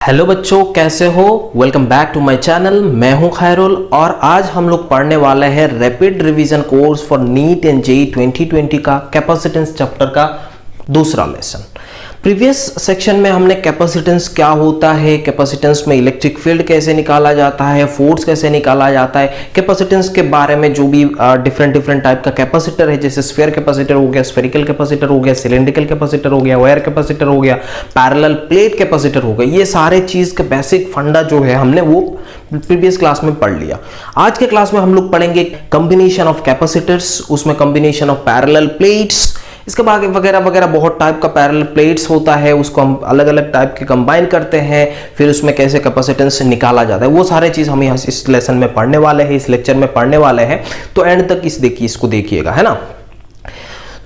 Hello बच्चों, कैसे हो। Welcome back to my channel. मैं हूं खैरुल और आज हम लोग पढ़ने वाले हैं rapid revision course for neat and JEE 2020 का कैपेसिटेंस चैप्टर का दूसरा लेसन। प्रीवियस सेक्शन में हमने कैपेसिटेंस क्या होता है, कैपेसिटेंस में इलेक्ट्रिक फील्ड कैसे निकाला जाता है, फोर्स कैसे निकाला जाता है, कैपेसिटेंस के बारे में जो भी डिफरेंट टाइप का कैपेसिटर है, जैसे स्फीयर कैपेसिटर हो गया, स्फेरिकल कैपेसिटर हो गया, सिलेंड्रिकल कैपेसिटर हो गया, वायर कैपेसिटर हो गया, पैरेलल प्लेट कैपेसिटर हो गया, ये सारे चीज के बेसिक फंडा जो है हमने वो प्रीवियस क्लास में पढ़ लिया। आज के क्लास में हम लोग पढ़ेंगे कॉम्बिनेशन ऑफ कैपेसिटर्स, उसमें कॉम्बिनेशन ऑफ पैरेलल प्लेट्स, इसके बाद वगैरह वगैरह बहुत टाइप का पैरेलल प्लेट्स होता है, उसको हम अलग अलग टाइप के कंबाइन करते हैं, फिर उसमें कैसे कैपेसिटेंस निकाला जाता है, वो सारे चीज हम इस लेसन में पढ़ने वाले हैं, इस लेक्चर में पढ़ने वाले हैं। तो एंड तक इसको देखिएगा, है ना।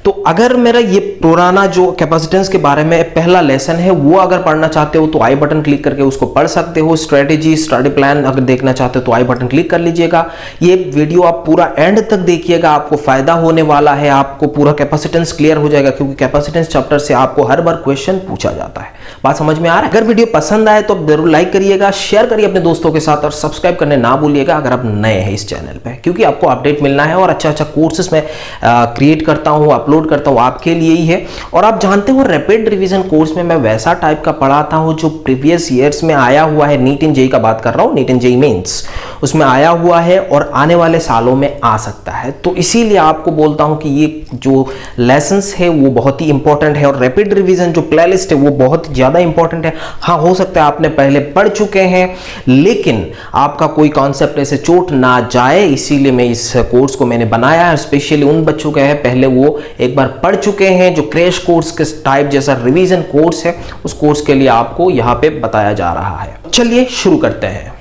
तो अगर मेरा ये पुराना जो कैपेसिटेंस के बारे में पहला लेसन है वो अगर पढ़ना चाहते हो तो आई बटन क्लिक करके उसको पढ़ सकते हो। स्ट्रेटेजी स्टडी प्लान अगर देखना चाहते हो तो आई बटन क्लिक कर लीजिएगा। ये वीडियो आप पूरा एंड तक देखिएगा, आपको फायदा होने वाला है, आपको पूरा कैपेसिटेंस क्लियर हो जाएगा, क्योंकि कैपेसिटेंस चैप्टर से आपको हर बार क्वेश्चन पूछा जाता है। बात समझ में आ रहा है। अगर वीडियो पसंद आए तो जरूर लाइक करिएगा, शेयर करिए अपने दोस्तों के साथ और सब्सक्राइब करने ना भूलिएगा अगर आप नए हैं इस चैनल पे, क्योंकि आपको अपडेट मिलना है और अच्छा कोर्सेस में क्रिएट करता हूँ, अपलोड करता हूँ आपके लिए ही है। और आप जानते हो रैपिड रिवीजन कोर्स में मैं वैसा टाइप का पढ़ाता हूँ जो प्रीवियस ईयर्स में आया हुआ है। नीट एंड जेईई का बात कर रहा हूँ, नीट एंड जेईई मेंस उसमें आया हुआ है और आने वाले सालों में आ सकता है। तो इसीलिए आपको बोलता हूँ कि ये जो लेसन्स है वो बहुत ही इंपॉर्टेंट है और रैपिड रिवीजन जो प्लेलिस्ट है वो बहुत ज्यादा इंपॉर्टेंट है। हाँ, हो सकता है आपने पहले पढ़ चुके हैं लेकिन आपका कोई कॉन्सेप्ट ऐसे चोट ना जाए, इसीलिए मैं इस कोर्स को मैंने बनाया है। स्पेशली उन बच्चों का है पहले वो एक बार पढ़ चुके हैं, जो क्रैश कोर्स के टाइप जैसा रिवीजन कोर्स है, उस कोर्स के लिए आपको यहां पे बताया जा रहा है। चलिए शुरू करते हैं।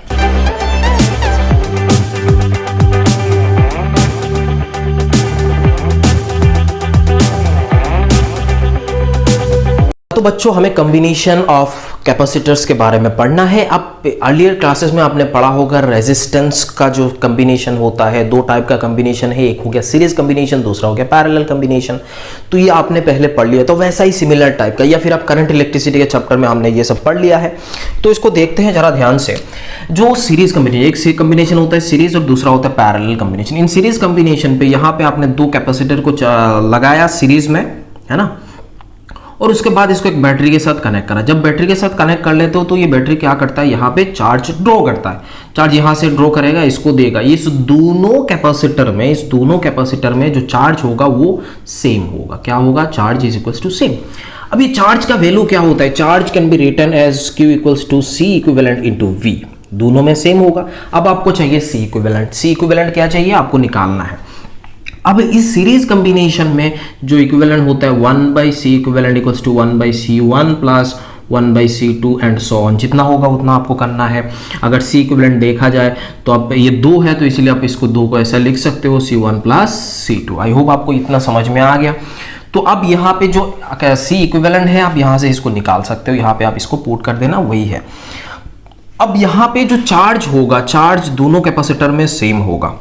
तो बच्चों, हमें कॉम्बिनेशन ऑफ कैपेसिटर्स के बारे में पढ़ना है। अब अर्लियर क्लासेस में आपने पढ़ा होगा रेजिस्टेंस का जो कॉम्बिनेशन होता है, दो टाइप का कॉम्बिनेशन है, एक हो गया सीरीज कॉम्बिनेशन, दूसरा हो गया पैरेलल कॉम्बिनेशन। तो ये आपने पहले पढ़ लिया, तो वैसा ही सिमिलर टाइप का, या फिर आप करंट इलेक्ट्रिसिटी के चैप्टर में हमने ये सब पढ़ लिया है। तो इसको देखते हैं जरा ध्यान से। जो सीरीज कॉम्बिनेशन, एक कॉम्बिनेशन होता है सीरीज और दूसरा होता है parallel combination. In series combination पे यहाँ पे आपने दो कैपेसिटर को लगाया सीरीज में, है ना, और उसके बाद इसको एक बैटरी के साथ कनेक्ट करा। जब बैटरी के साथ कनेक्ट कर लेते हो तो ये बैटरी क्या करता है, यहाँ पे चार्ज ड्रॉ करता है। चार्ज यहाँ से ड्रॉ करेगा, इसको देगा। इस दोनों कैपेसिटर में जो चार्ज होगा वो सेम होगा। क्या होगा? Charge is equals to same. अब ये चार्ज का वैल्यू क्या होता है? Charge can be written as Q equals to C equivalent into V। दोनों में सेम होगा। अब आपको चाहिए C इक्विवेलेंट। C इक्विवेलेंट क्या चाहिए? आपको निकालना है। अब इस सीरीज कॉम्बिनेशन में जो इक्विवेलेंट होता है 1/C equivalent equals to 1/C1 plus 1/C2 and so on. जितना होगा उतना आपको करना है। अगर C इक्विवेलेंट देखा जाए तो अब ये 2 है, तो इसीलिए आप इसको 2 को ऐसा लिख सकते हो, C1 plus C2। I hope आपको इतना समझ में आ गया। तो अब यहाँ पे जो C इक्विवेलेंट है आप यहाँ से इसको निकाल सकते हो, यहाँ पे आप इसको पुट कर देना, वही है। अब यहाँ पे जो चार्ज होगा, चार्ज दोनों कैपेसिटर में सेम होगा,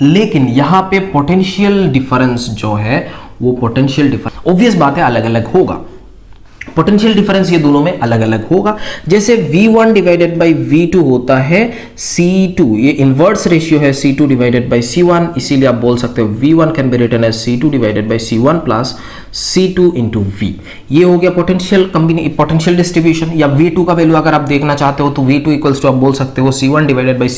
लेकिन यहां पे पोटेंशियल डिफरेंस जो है वो पोटेंशियल डिफरेंस ऑब्वियस बात है अलग अलग होगा। पोटेंशियल डिफरेंस ये दोनों में अलग अलग होगा। जैसे V1 डिवाइडेड बाई V2 होता है C2, ये इनवर्स रेशियो है C2 डिवाइडेड बाई C1, इसीलिए आप बोल सकते हो V1 can be written as C2 divided by C1 plus C2 into V। ये हो गया पोटेंशियल डिस्ट्रीब्यूशन। या V2 का वैल्यू अगर आप देखना चाहते हो तो V2 इक्वल्स टू आप बोल सकते हो C1 divided by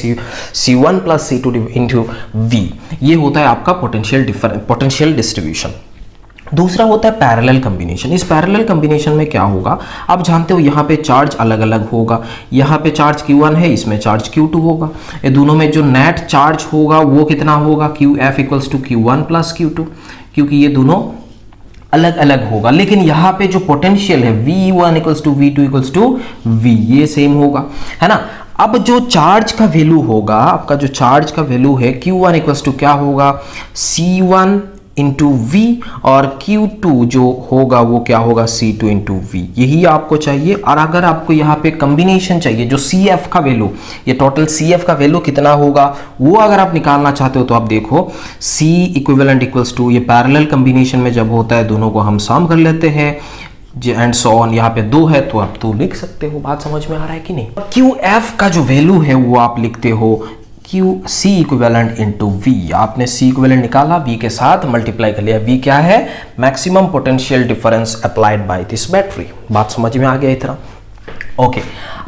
C1 plus C2 into V। ये होता है आपका पोटेंशियल डिस्ट्रीब्यूशन। दूसरा होता है पैरेलल कॉम्बिनेशन। इस पैरेलल कॉम्बिनेशन में क्या होगा, आप जानते हो यहाँ पे चार्ज अलग अलग होगा। यहाँ पे चार्ज Q1 है, इसमें चार्ज Q2 होगा। ये दोनों में जो नेट चार्ज होगा वो कितना होगा? QF equals to Q1 plus Q2, क्योंकि ये दोनों अलग अलग होगा। लेकिन यहाँ पे जो पोटेंशियल है V1 equals to V2 equals to V, ये सेम होगा, है ना। अब जो चार्ज का वैल्यू होगा, आपका जो चार्ज का वैल्यू है Q1 इक्वल्स टू क्या होगा? C1 इंटू V, और Q2 जो होगा वो क्या होगा? C2 into V। यही आपको चाहिए। और अगर आपको यहाँ पे कॉम्बिनेशन चाहिए, जो CF का वैल्यू, ये टोटल CF का वैल्यू कितना होगा वो अगर आप निकालना चाहते हो तो आप देखो C इक्विवेलेंट इक्वल्स टू, ये पैरेलल कॉम्बिनेशन में जब होता है दोनों को हम सम कर लेते हैं, एंड सो ऑन। यहाँ पे 2 है तो आप 2 लिख सकते हो। बात समझ में आ रहा है कि नहीं? क्यू एफ का जो वैल्यू है वो आप लिखते हो Q C equivalent into V. आपने सी इक्विवेलेंट निकाला, वी के साथ मल्टीप्लाई कर लिया। वी क्या है? Maximum potential difference applied by this battery. बात समझ में आ गया इतना? ओके।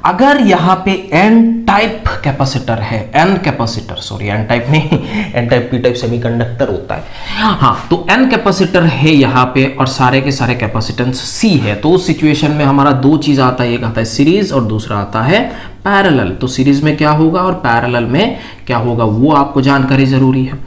अगर यहाँ पे एन टाइप कैपेसिटर है, N capacitor, sorry N type नहीं, N type P type semiconductor होता है, हाँ, तो एन कैपेसिटर है यहाँ पे और सारे के सारे कैपेसिटेंस सी है, तो उस सिचुएशन में हमारा 2 चीज आता है, एक आता है सीरीज और दूसरा आता है पैरेलल। तो सीरीज में क्या होगा और पैरेलल में क्या होगा वो आपको जानकारी जरूरी है।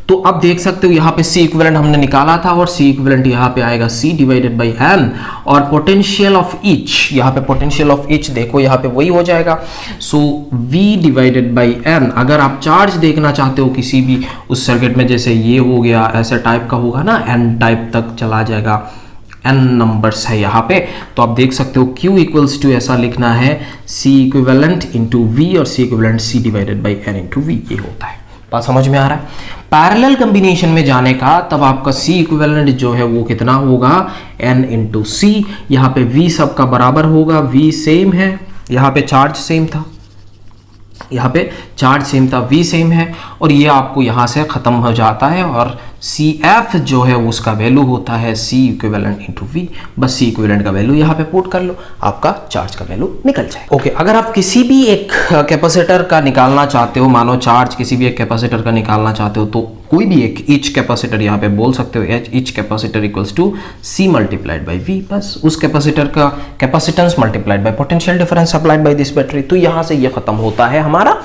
तो अब देख सकते हो यहाँ पे C इक्विवेलेंट हमने निकाला था और C इक्विवेलेंट यहाँ पे आएगा C डिवाइडेड बाई N और पोटेंशियल ऑफ ईच, यहाँ पे पोटेंशियल ऑफ ईच देखो यहाँ पे वही हो जाएगा। सो V डिवाइडेड बाई N। अगर आप चार्ज देखना चाहते हो किसी भी उस सर्किट में, जैसे ये हो गया, ऐसे टाइप का होगा ना, N टाइप तक चला जाएगा, N नंबर्स है यहाँ पे, तो आप देख सकते हो Q इक्वल्स टू ऐसा लिखना है C इक्विवेलेंट इंटू V और C equivalent C divided by N into V, ये होता है। बात समझ में आ रहा है? पैरेलल कॉम्बिनेशन में जाने का तब आपका C इक्विवेलेंट जो है वो कितना होगा? N into C। यहाँ पे V सबका बराबर होगा, V सेम है, यहाँ पे चार्ज सेम था, यहाँ पे चार्ज सेम था, V सेम है, और ये आपको यहाँ से खत्म हो जाता है और CF जो है उसका वैल्यू होता है C इक्विवेलेंट इंटू V। बस C इक्विवेलेंट का वैल्यू यहाँ पे पुट कर लो, आपका चार्ज का वैल्यू निकल जाए। ओके, अगर आप किसी भी एक कैपेसिटर का निकालना चाहते हो, मानो चार्ज किसी भी एक कैपेसिटर का निकालना चाहते हो, तो कोई भी एक ईच कैपेसिटर यहाँ पे बोल सकते हो, each capacitor equals to C multiplied by V। बस उस कैपेसिटर का capacitance multiplied by potential difference applied by this battery. तो यहाँ से ये खत्म होता है हमारा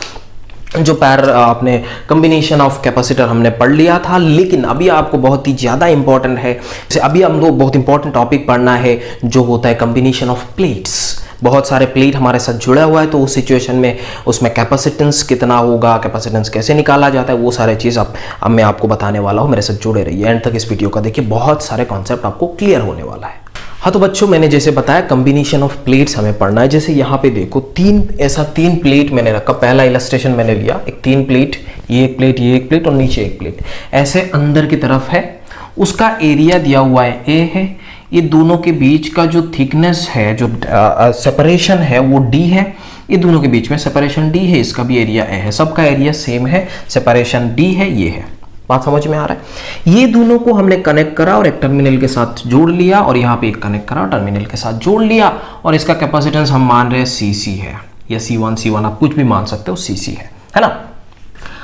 जो आपने कॉम्बिनेशन ऑफ कैपेसिटर हमने पढ़ लिया था। लेकिन अभी आपको बहुत ही ज़्यादा इंपॉर्टेंट है, जैसे अभी हम लोग बहुत इंपॉर्टेंट टॉपिक पढ़ना है जो होता है कॉम्बिनेशन ऑफ प्लेट्स। बहुत सारे प्लेट हमारे साथ जुड़ा हुआ है, तो उस सिचुएशन में उसमें कैपेसिटेंस कितना होगा, कैपेसिटेंस कैसे निकाला जाता है, वो सारे चीज़ अब मैं आपको बताने वाला हूँ। मेरे साथ जुड़े रहिए, एंड तक इस वीडियो का देखिए, बहुत सारे कॉन्सेप्ट आपको क्लियर होने वाला है। हाँ, तो बच्चों मैंने जैसे बताया कॉम्बिनेशन ऑफ प्लेट्स हमें पढ़ना है। जैसे यहाँ पे देखो तीन प्लेट मैंने रखा, पहला इलस्ट्रेशन मैंने लिया, एक 3 प्लेट, ये एक प्लेट, ये एक प्लेट और नीचे एक प्लेट, ऐसे अंदर की तरफ है, उसका एरिया दिया हुआ है A है, ये दोनों के बीच का जो थिकनेस है, जो सेपरेशन है वो D है, ये दोनों के बीच में सेपरेशन D है, इसका भी एरिया A है, सबका एरिया सेम है, सेपरेशन D है, ये है। बात समझ में आ रहा है? ये दोनों को हमने कनेक्ट करा और एक टर्मिनल के साथ जोड़ लिया, और यहाँ पे एक कनेक्ट करा टर्मिनल के साथ जोड़ लिया, और इसका कैपेसिटेंस हम मान रहे हैं CC है, या C1 आप कुछ भी मान सकते हो, CC है ना?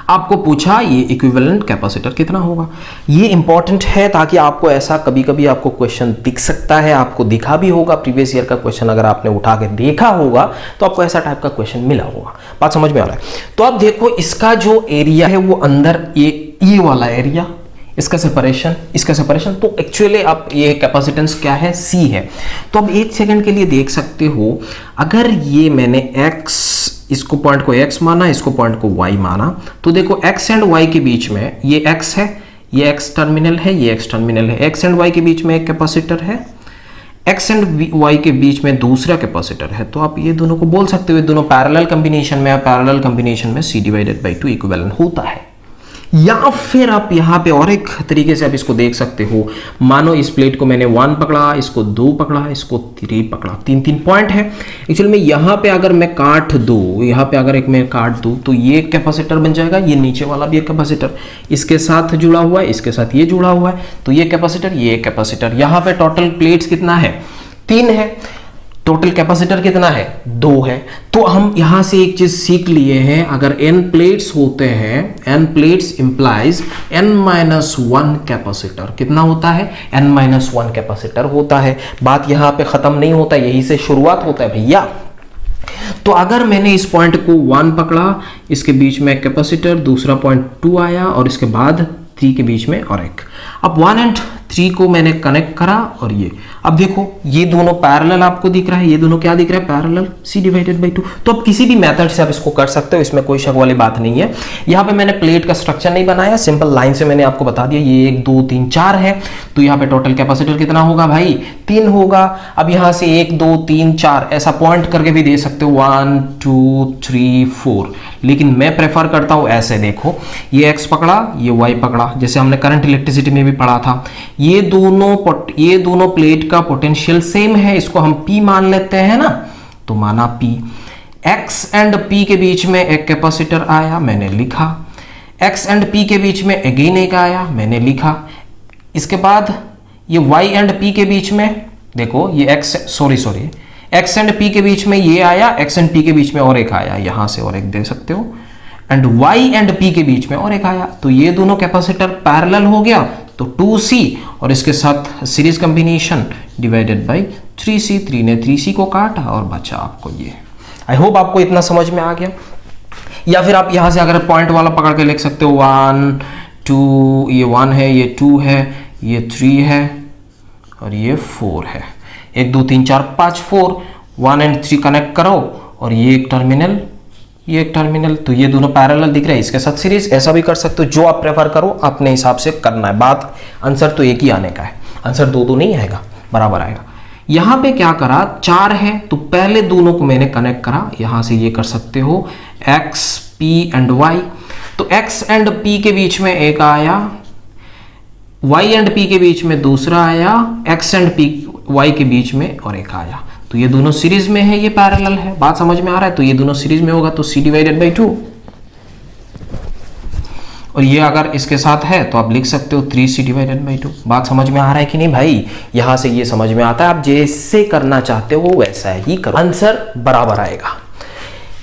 आपको पूछा ये इक्विवेलेंट कैपेसिटर कितना होगा। ये इंपॉर्टेंट है ताकि आपको ऐसा कभी कभी आपको क्वेश्चन दिख सकता है, आपको दिखा भी होगा, प्रीवियस ईयर का क्वेश्चन अगर आपने उठा के देखा होगा तो आपको ऐसा टाइप का क्वेश्चन मिला होगा। बात समझ में आ रहा है? तो अब देखो इसका जो एरिया है वो अंदर ये वाला एरिया, इसका सेपरेशन, तो एक्चुअली आप ये कैपेसिटेंस क्या है? C है। तो अब 1 सेकंड के लिए देख सकते हो, अगर ये मैंने x, इसको पॉइंट को x माना, इसको पॉइंट को y माना, तो देखो x एंड y के बीच में ये x है, ये x टर्मिनल है, ये x टर्मिनल है, x एंड y के बीच में एक कैपेसिटर है, x एंड y के बीच में दूसरा कैपेसिटर है। तो आप ये दोनों को बोल सकते हो, ये दोनों पैरेलल कॉम्बिनेशन में, पैरेलल कॉम्बिनेशन में C डिवाइडेड बाई 2 इक्विवेलेंट होता है। या फिर आप यहाँ पे और एक तरीके से आप इसको देख सकते हो, मानो इस प्लेट को मैंने 1 पकड़ा, इसको 2 पकड़ा, इसको 3 पकड़ा, 3 पॉइंट है। एक्चुअली में यहाँ पे अगर मैं काट दूँ, यहाँ पे अगर एक मैं काट दूँ तो ये कैपेसिटर बन जाएगा, ये नीचे वाला भी एक कैपेसिटर इसके साथ जुड़ा हुआ है, इसके साथ ये जुड़ा हुआ है, तो ये कैपेसिटर, ये कैपेसिटर। यहाँ पे टोटल प्लेट्स कितना है? 3 है। टोटल कैपेसिटर कितना है? 2 है। तो हम यहां से एक चीज सीख लिए हैं, अगर n प्लेट्स होते हैं, n plates implies n-1 capacitor. कितना होता है? n-1 कैपेसिटर होता है। बात यहां पे खत्म नहीं होता, यही से शुरुआत होता है भैया। तो अगर मैंने इस पॉइंट को 1 पकड़ा, इसके बीच में कैपेसिटर, दूसरा पॉइंट 2 आया और इसके बाद 3 के बीच में और एक, अब 1 एंड 3 को मैंने कनेक्ट करा और ये, अब देखो ये दोनों पैरेलल आपको दिख रहा है, ये दोनों क्या दिख रहा है? Parallel, C divided by 2। तो अब किसी भी मेथड से आप इसको कर सकते हो, इसमें कोई शक वाली बात नहीं है। यहाँ पे मैंने प्लेट का स्ट्रक्चर नहीं बनाया, सिंपल लाइन से मैंने आपको बता दिया, ये 1 2 3 4 है, तो यहाँ पे टोटल कैपेसिटर कितना होगा भाई? 3 होगा। अब यहाँ से 1 2 3 4 ऐसा पॉइंट करके भी दे सकते हो, 1 2 3 4, लेकिन मैं प्रेफर करता हूँ ऐसे। देखो ये x पकड़ा, ये y पकड़ा, जैसे हमने करंट इलेक्ट्रिसिटी में भी पढ़ा था, ये दोनों प्लेट का पोटेंशियल सेम है, इसको हम P मान लेते हैं ना, तो माना P। X एंड P के बीच में एक कैपेसिटर आया, मैंने लिखा। X एंड P के बीच में अगेन एक आया, मैंने लिखा। इसके बाद ये Y एंड P के बीच में देखो, ये X एंड P के बीच में ये आया, X एंड P के बीच में और एक आया, यहां से और एक दे सकते हो, एंड Y एंड P के बीच में और एक आया। तो ये दोनों कैपेसिटर पैरेलल हो गया, तो 2C और इसके साथ series combination divided by 3C। 3 ने 3C को काटा और बचा आपको ये। आई होप आपको इतना समझ में आ गया। या फिर आप यहां से अगर पॉइंट वाला पकड़ के लिख सकते हो 1 2, ये 1 है, ये 2 है, ये 3 है और ये 4 है। 1 2 3 4 5 4, 1 एंड 3 कनेक्ट करो और ये एक टर्मिनल, ये एक टर्मिनल, तो ये दोनों पैरेलल दिख रहे हैं, इसके साथ सीरीज। ऐसा भी कर सकते हो, जो आप प्रेफर करो अपने हिसाब से करना है। बात आंसर तो एक ही आने का है, आंसर दो नहीं आएगा, बराबर आएगा। यहां पे क्या करा, 4 है तो पहले दोनों को मैंने कनेक्ट करा। यहां से ये कर सकते हो X P एंड Y, तो X एंड P के बीच में एक आया, Y एंड P के बीच में दूसरा आया, X एंड P Y के बीच में और एक आया। तो ये दोनों सीरीज में है, ये पैरेलल है। बात समझ में आ रहा है? तो ये दोनों सीरीज में होगा तो C डिवाइडेड बाई 2, और ये अगर इसके साथ है तो आप लिख सकते हो 3C डिवाइडेड बाई 2। बात समझ में आ रहा है कि नहीं भाई? यहां से ये समझ में आता है, आप जैसे करना चाहते हो वैसा ही करो, आंसर बराबर आएगा।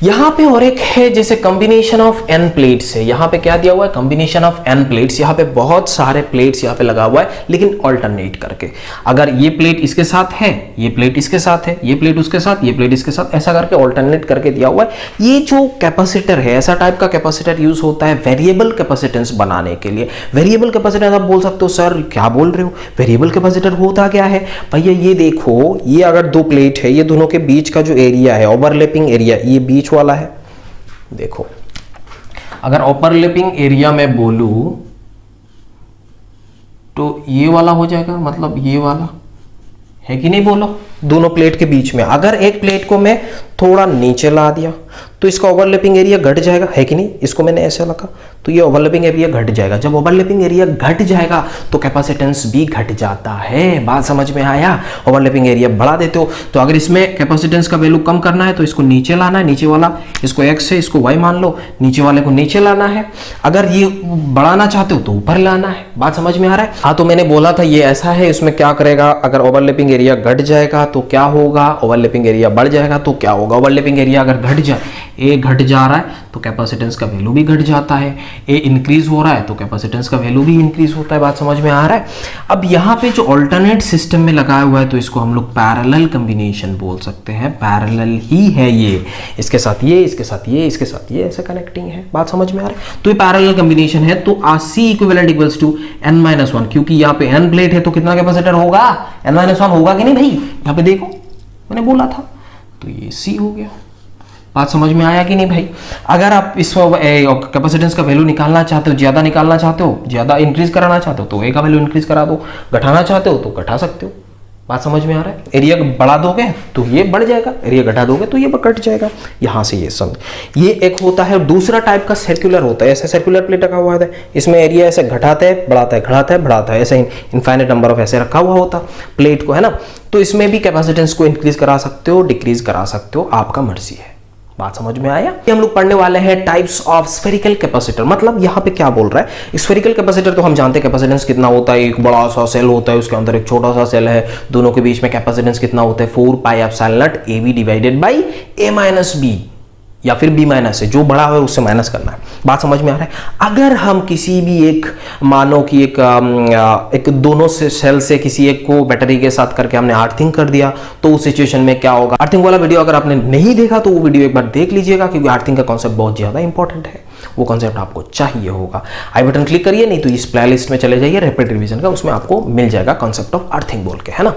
यहां पे और एक है जैसे कॉम्बिनेशन ऑफ n प्लेट्स है। यहां पे क्या दिया हुआ है, कॉम्बिनेशन ऑफ n प्लेट्स। यहां पे बहुत सारे प्लेट्स यहां पे लगा हुआ है, लेकिन ऑल्टरनेट करके। अगर ये प्लेट इसके साथ है, ये प्लेट इसके साथ है, ये प्लेट उसके साथ, ये प्लेट इसके साथ, ऐसा करके ऑल्टरनेट करके दिया हुआ है। ये जो कैपेसिटर है, ऐसा टाइप का कैपेसिटर यूज होता है वेरिएबल कैपेसिटेंस बनाने के लिए। वेरिएबल कैपेसिटेंस आप बोल सकते हो सर क्या बोल रहे हो, वेरिएबल कैपेसिटर होता क्या है भैया? ये देखो, ये अगर दो प्लेट है, ये दोनों के बीच का जो एरिया है, ओवरलैपिंग एरिया, ये बीच वाला है। देखो, अगर ओवरलैपिंग एरिया में बोलूं तो ये वाला हो जाएगा, मतलब ये वाला है कि नहीं, बोलो। दोनों प्लेट के बीच में अगर एक प्लेट को मैं थोड़ा नीचे ला दिया तो इसका ओवरलैपिंग एरिया घट जाएगा, है कि नहीं? इसको मैंने ऐसे रखा तो ये ओवरलैपिंग एरिया घट जाएगा। जब ओवरलैपिंग एरिया घट जाएगा तो कैपेसिटेंस भी घट जाता है। बात समझ में आया? ओवरलैपिंग एरिया बढ़ा देते हो तो अगर इसमें कैपेसिटेंस का वैल्यू कम करना है तो इसको नीचे लाना है, नीचे वाला इसको x है, इसको y मान लो, नीचे वाले को नीचे लाना है। अगर ये बढ़ाना चाहते हो तो ऊपर लाना है। बात समझ में आ रहा है? हाँ, तो मैंने बोला था ये ऐसा है, इसमें क्या करेगा, अगर ओवरलैपिंग एरिया घट जाएगा तो क्या होगा, ओवरलैपिंग एरिया बढ़ जाएगा तो क्या होगा। ओवरलैपिंग एरिया अगर घट जाए, ए घट जा रहा है तो कैपेसिटेंस का वैल्यू भी घट जाता है, ए इंक्रीज हो रहा है तो कैपेसिटेंस का वैल्यू भी इंक्रीज होता है। बात समझ में आ रहा है? अब यहाँ पे जो ऑल्टरनेट सिस्टम में लगाया हुआ है तो इसको हम लोग पैरेलल कॉम्बिनेशन बोल सकते हैं। पैरेलल ही है ये, इसके साथ ये, इसके साथ ये, इसके साथ ये, ऐसे कनेक्टिंग है। बात समझ में आ रहा है? तो ये पैरेलल कॉम्बिनेशन है। तो C equivalent equals to n-1, क्योंकि यहाँ पे n प्लेट है तो कितना कैपेसिटर होगा, n-1 होगा कि नहीं भाई? यहाँ पे देखो, मैंने बोला था, तो ये C हो गया। बात समझ में आया कि नहीं भाई? अगर आप इस कैपेसिटेंस का वैल्यू निकालना चाहते हो, ज्यादा निकालना चाहते हो, ज्यादा इंक्रीज कराना चाहते हो तो ए का वैल्यू इंक्रीज करा दो, घटाना चाहते हो तो घटा सकते हो। बात समझ में आ रहा है? एरिया बढ़ा दोगे तो ये बढ़ जाएगा, एरिया घटा दोगे तो ये घट जाएगा। यहां से ये समझ, ये एक होता है। दूसरा टाइप का सर्कुलर होता है, ऐसे सर्कुलर प्लेट रखा हुआ है, इसमें एरिया ऐसे घटाता है, बढ़ाता है, घटाता है, बढ़ाता है, ऐसे इनफाइनाइट नंबर ऑफ ऐसे रखा हुआ होता प्लेट को, है ना। तो इसमें भी कैपेसिटेंस को इंक्रीज करा सकते हो, डिक्रीज करा सकते हो, आपका मर्जी है। बात समझ में आया? हम लोग पढ़ने वाले हैं टाइप्स ऑफ स्फेरिकल कैपेसिटर। मतलब यहाँ पे क्या बोल रहा है, स्फेरिकल कैपेसिटर तो हम जानते हैं कैपेसिटेंस कितना होता है। एक बड़ा सा सेल होता है, उसके अंदर एक छोटा सा सेल है, दोनों के बीच में कैपेसिटेंस कितना होता है, 4 pi epsilon naught AB divided by A minus B, या फिर B माइनस है, जो बड़ा है उससे माइनस करना है। बात समझ में आ रहा है? अगर हम किसी भी एक, मानो कि एक दोनों से सेल से किसी एक को बैटरी के साथ करके हमने अर्थिंग कर दिया तो उस सिचुएशन में क्या होगा। अर्थिंग वाला वीडियो अगर आपने नहीं देखा तो वो वीडियो एक बार देख लीजिएगा, क्योंकि अर्थिंग का कॉन्सेप्ट बहुत ज्यादा इंपॉर्टेंट है, वो कॉन्सेप्ट आपको चाहिए होगा। आई बटन क्लिक करिए, नहीं तो इस प्लेलिस्ट में चले जाइए रैपिड रिवीजन का, उसमें आपको मिल जाएगा कॉन्सेप्ट ऑफ अर्थिंग बोल के, है ना।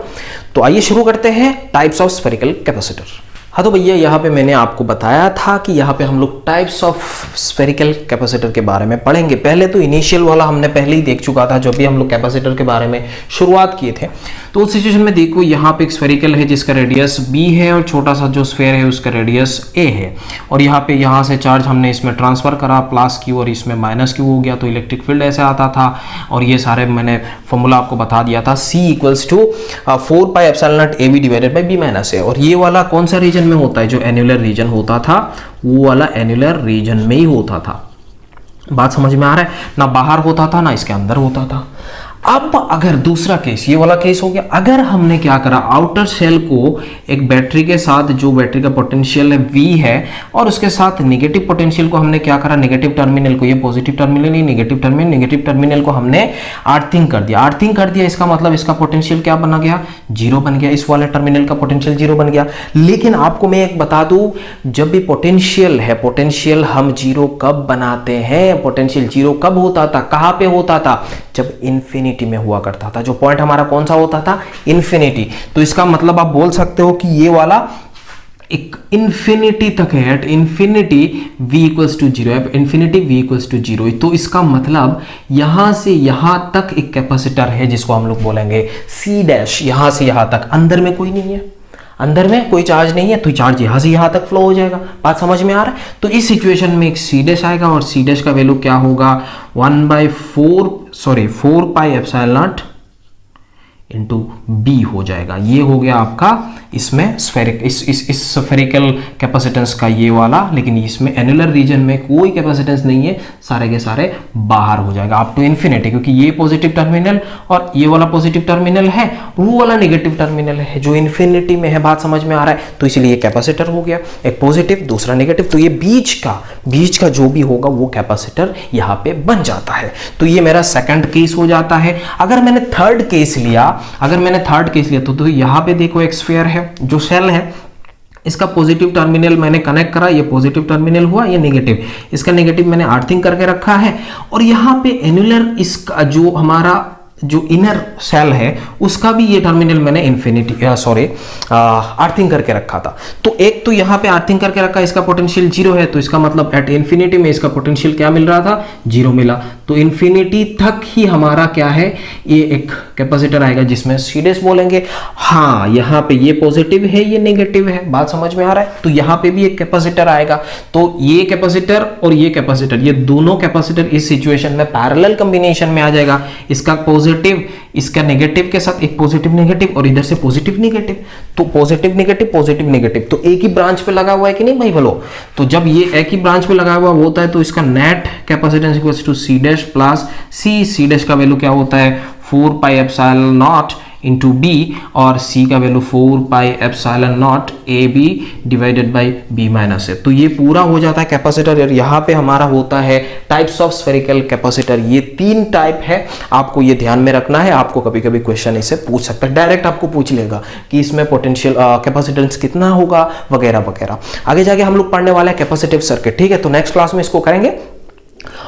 तो आइए शुरू करते हैं टाइप्स ऑफ स्फेरिकल कैपेसिटर। हाँ, तो भैया यहाँ पे मैंने आपको बताया था कि यहाँ पे हम लोग टाइप्स ऑफ स्फेरिकल कैपेसिटर के बारे में पढ़ेंगे। पहले तो इनिशियल वाला हमने पहले ही देख चुका था, जब भी हम लोग कैपेसिटर के बारे में शुरुआत किए थे। तो उस सिचुएशन में देखो यहाँ पे एक स्फेरिकल है जिसका रेडियस b है और छोटा सा जो स्फेयर है उसका रेडियस a है, और यहाँ पे यहाँ से चार्ज हमने इसमें ट्रांसफर करा प्लस q और इसमें माइनस q हो गया, तो इलेक्ट्रिक फील्ड ऐसे आता था। और ये सारे मैंने फॉर्मूला आपको बता दिया था, c equals to 4 pi epsilon naught ab divided by b minus a। और ये वाला कौन सा रीजन में होता है, जो एनुलर रीजन होता था वो वाला एनुलर रीजन में ही होता था। बात समझ में आ रहा है, ना बाहर होता था ना इसके अंदर होता था। अब अगर दूसरा केस, ये वाला केस हो गया, अगर हमने क्या करा, आउटर शेल को एक बैटरी के साथ, जो बैटरी का पोटेंशियल है V है, और उसके साथ नेगेटिव पोटेंशियल को हमने क्या करा, नेगेटिव टर्मिनल को, ये पॉजिटिव टर्मिनल नहीं, नेगेटिव टर्मिनल को हमने अर्थिंग कर दिया। अर्थिंग कर दिया इसका मतलब इसका पोटेंशियल क्या बना गया, जीरो बन गया, इस वाले टर्मिनल का पोटेंशियल जीरो बन गया। लेकिन आपको मैं एक बता दूं, जब भी पोटेंशियल है, पोटेंशियल हम जीरो कब बनाते हैं, पोटेंशियल जीरो कब होता था, कहां पे होता था, जब इन्फिनिटी में हुआ करता था। जो पॉइंट हमारा कौन सा होता था, इन्फिनिटी। तो इसका मतलब आप बोल सकते हो कि ये वाला एक इन्फिनिटी तक है, at infinity v equals to zero, at infinity v equals to zero. तो इसका मतलब यहां से यहां तक एक कैपेसिटर है जिसको हम लोग बोलेंगे c डैश, यहां से यहां तक। अंदर में कोई नहीं है, अंदर में कोई चार्ज नहीं है, तो चार्ज यहां से यहां तक फ्लो हो जाएगा। बात समझ में आ रहा है। तो इस सिचुएशन में एक सी डैश आएगा, और सी डैश का वैल्यू क्या होगा, 4 pi epsilon naught into B हो जाएगा। ये हो गया आपका इसमें स्फेरिक, इस स्फेरिकल कैपेसिटेंस का ये वाला, लेकिन इसमें एनुलर रीजन में कोई कैपेसिटेंस नहीं है, सारे के सारे बाहर हो जाएगा अप टू इन्फिनिटी, क्योंकि ये पॉजिटिव टर्मिनल और ये वाला पॉजिटिव टर्मिनल है, वो वाला नेगेटिव टर्मिनल है जो इन्फिनिटी में है। बात समझ में आ रहा है। तो इसलिए कैपेसिटर हो गया, एक पॉजिटिव दूसरा नेगेटिव, तो ये बीच का जो भी होगा वो कैपेसिटर यहाँ पे बन जाता है। तो ये मेरा सेकंड केस हो जाता है। अगर मैंने थर्ड केस लिया तो यहाँ पे देखो एक स्फीयर है, जो शेल है, इसका पॉजिटिव टर्मिनल मैंने कनेक्ट करा, ये पॉजिटिव टर्मिनल हुआ, ये नेगेटिव, इसका नेगेटिव मैंने अर्थिंग करके रखा है। और यहाँ पे एनुलर, इसका जो हमारा जो इनर सेल है उसका भी ये टर्मिनल मैंने अर्थिंग करके रखा था। तो एक तो यहाँ पे अर्थिंग करके रखा, इसका पोटेंशियल जीरो है, तो इसका मतलब एट इन्फिनिटी में इसका पोटेंशियल क्या मिल रहा था, जीरो मिला। तो इन्फिनिटी तक ही हमारा क्या है, ये एक कैपेसिटर आएगा जिसमें सी डैश बोलेंगे। हाँ, यहाँ पे ये पॉजिटिव है, ये नेगेटिव है, बात समझ में आ रहा है। तो यहाँ पे भी एक कैपेसिटर आएगा। तो ये कैपेसिटर और ये कैपेसिटर, ये दोनों कैपेसिटर इस सिचुएशन में पैरेलल कॉम्बिनेशन में आ जाएगा। इसका पॉजिटिव, इसका नेगेटिव के साथ एक पॉजिटिव नेगेटिव, और इधर से पॉजिटिव नेगेटिव, तो पॉजिटिव नेगेटिव, तो एक ही ब्रांच पे लगा हुआ है कि नहीं भाई बोलो। तो जब ये एक ही ब्रांच पे लगा हुआ होता है तो इसका net capacitance equals to C dash plus C dash का वैल्यू क्या होता है, 4 pi epsilon naught into B, और सी का value 4 pi epsilon naught A B divided by B minus A. तो ये पूरा हो जाता है कैपेसिटर। और यहाँ पे हमारा होता है टाइप्स ऑफ स्फेरिकल कैपेसिटर, ये 3 टाइप है, आपको ये ध्यान में रखना है। आपको कभी कभी क्वेश्चन इसे पूछ सकता है, डायरेक्ट आपको पूछ लेगा कि इसमें पोटेंशियल कैपेसिटेंस कितना होगा वगैरह वगैरह। आगे जाके हम लोग पढ़ने वाले हैं कैपेसिटिव सर्किट, ठीक है। तो नेक्स्ट क्लास में इसको करेंगे,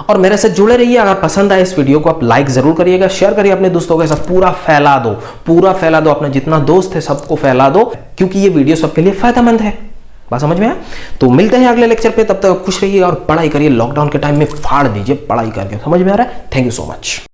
और मेरे साथ जुड़े रहिए। अगर पसंद आए इस वीडियो को आप लाइक जरूर करिएगा, शेयर करिए अपने दोस्तों के साथ, पूरा फैला दो, अपना जितना दोस्त है सबको फैला दो, क्योंकि ये वीडियो सबके लिए फायदेमंद है। बात समझ में आया। तो मिलते हैं अगले लेक्चर पे, तब तक खुश रहिए और पढ़ाई करिए। लॉकडाउन के टाइम में फाड़ दीजिए पढ़ाई करके, समझ में आ रहा है। Thank you so much.